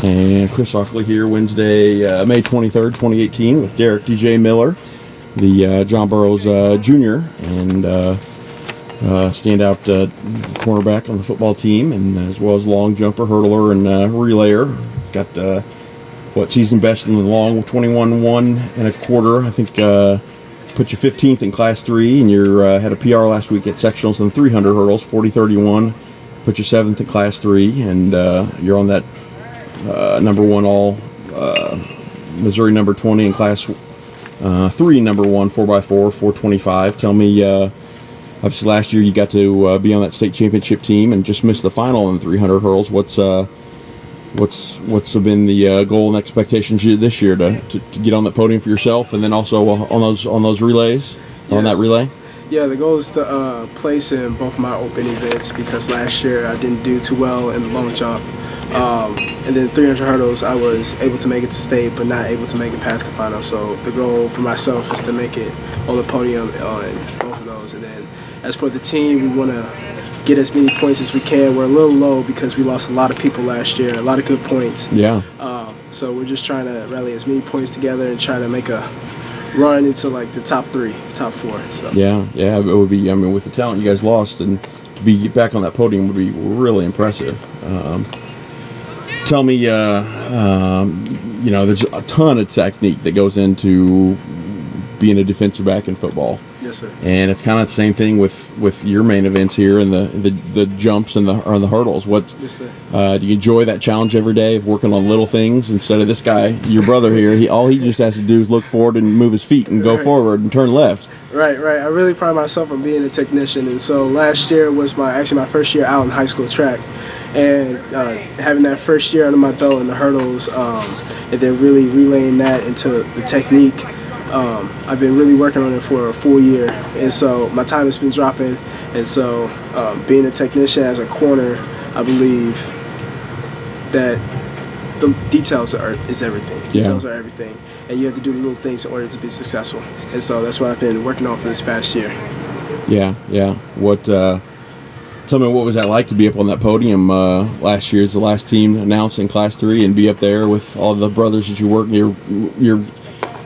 And Chris Ockley here, Wednesday, May 23rd, 2018, with Derrick DJ Miller, the John Burroughs Jr. and standout cornerback on the football team, and as well as long jumper, hurdler, and relayer. Got season best in the long, 21-1 and a quarter. I think put you 15th in Class 3, and you had a PR last week at sectionals in 300 hurdles, 40-31. Put you 7th in Class 3, and you're on that number 1 all Missouri number 20 in Class 3 number 1 4x4 425. Tell me, obviously last year you got to be on that state championship team and just missed the final in the 300 hurdles. What's been the goal and expectations this year to get on that podium for yourself, and then also on those relays, on that relay? Yeah, the goal is to place in both my open events, because last year I didn't do too well in the long jump. And then 300 hurdles, I was able to make it to state, but not able to make it past the final. So the goal for myself is to make it on the podium on both of those. And then as for the team, we want to get as many points as we can. We're a little low because we lost a lot of people last year, a lot of good points. Yeah. So we're just trying to rally as many points together and try to make a run into like the top 3, top 4. So. Yeah, it would be. I mean, with the talent you guys lost, and to be back on that podium would be really impressive. Tell me, there's a ton of technique that goes into being a defensive back in football. Yes, sir. And it's kind of the same thing with your main events here and the jumps and the hurdles. Yes, sir. Do you enjoy that challenge every day of working on little things instead of this guy, your brother here? All he just has to do is look forward and move his feet and go forward and turn left. Right. I really pride myself on being a technician, and so last year was my first year out in high school track, and having that first year under my belt in the hurdles, and then really relaying that into the technique. I've been really working on it for a full year, and so my time has been dropping, and so being a technician as a corner, I believe that the details is everything. Yeah. Details are everything, and you have to do little things in order to be successful, and so that's what I've been working on for this past year. Yeah. Tell me, what was that like to be up on that podium last year as the last team announced in Class 3 and be up there with all the brothers that you work,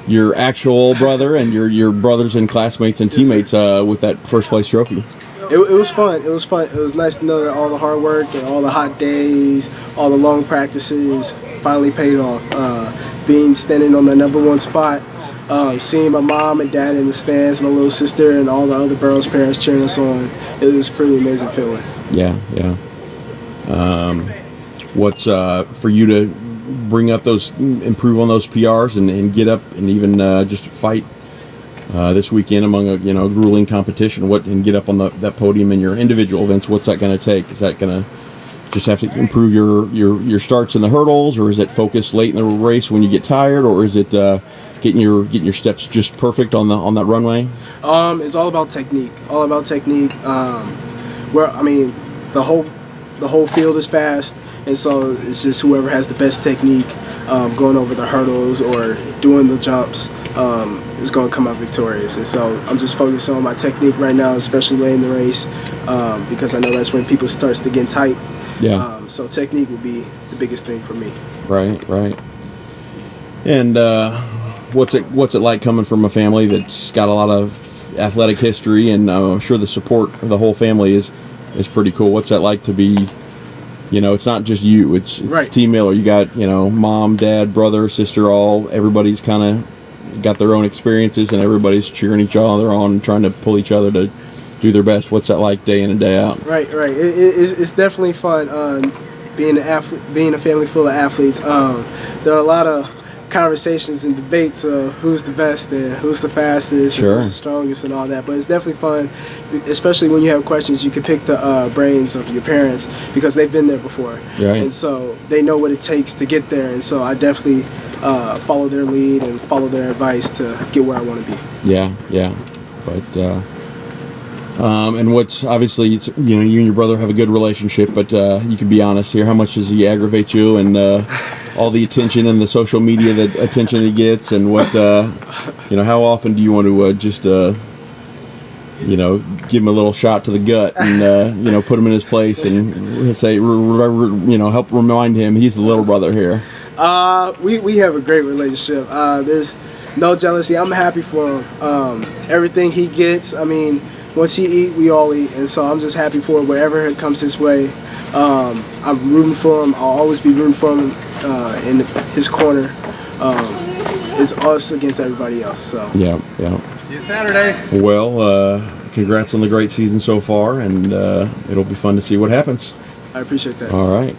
your actual brother and your brothers and classmates and teammates with that first place trophy? It was fun. It was nice to know that all the hard work and all the hot days, all the long practices finally paid off. Standing on the number 1 spot, seeing my mom and dad in the stands, my little sister and all the other Burroughs parents cheering us on, it was a pretty amazing feeling. Yeah. What's for you to bring up improve on those PRs and get up and even just fight this weekend among a grueling competition, and get up on that podium in your individual events? What's that going to take? Is that going to just have to improve your starts in the hurdles, or is it focus late in the race when you get tired, or is it getting your steps just perfect on that runway? It's all about technique. The whole field is fast, and so it's just whoever has the best technique going over the hurdles or doing the jumps is going to come out victorious. And so I'm just focusing on my technique right now, especially late in the race, because I know that's when people starts to get tight. Yeah. So technique will be the biggest thing for me. Right. And what's it like coming from a family that's got a lot of athletic history, and I'm sure the support of the whole family is pretty cool. What's that like to be, it's not just you, it's right. Team Miller. You got, mom, dad, brother, sister, everybody's kind of got their own experiences, and everybody's cheering each other on and trying to pull each other to do their best. What's that like day in and day out? Right. It's definitely fun being a family full of athletes. There are a lot of conversations and debates of who's the best and who's the fastest, sure, and who's the strongest and all that, but it's definitely fun, especially when you have questions. You can pick the brains of your parents because they've been there before, right, and so they know what it takes to get there, and so I definitely follow their lead and follow their advice to get where I want to be. Yeah, but and what's obviously, you and your brother have a good relationship, but you can be honest here. How much does he aggravate you, and all the attention and the social media attention he gets, and what how often do you want to just you know, give him a little shot to the gut and you know, put him in his place and say, you know, help remind him he's the little brother here? We have a great relationship. There's no jealousy. I'm happy for him. Everything he gets, I mean, once he eat, we all eat, and so I'm just happy for wherever it comes his way. I'm rooting for him. I'll always be rooting for him in his corner. It's us against everybody else. So yeah. See you Saturday. Well, congrats on the great season so far, and it'll be fun to see what happens. I appreciate that. All right.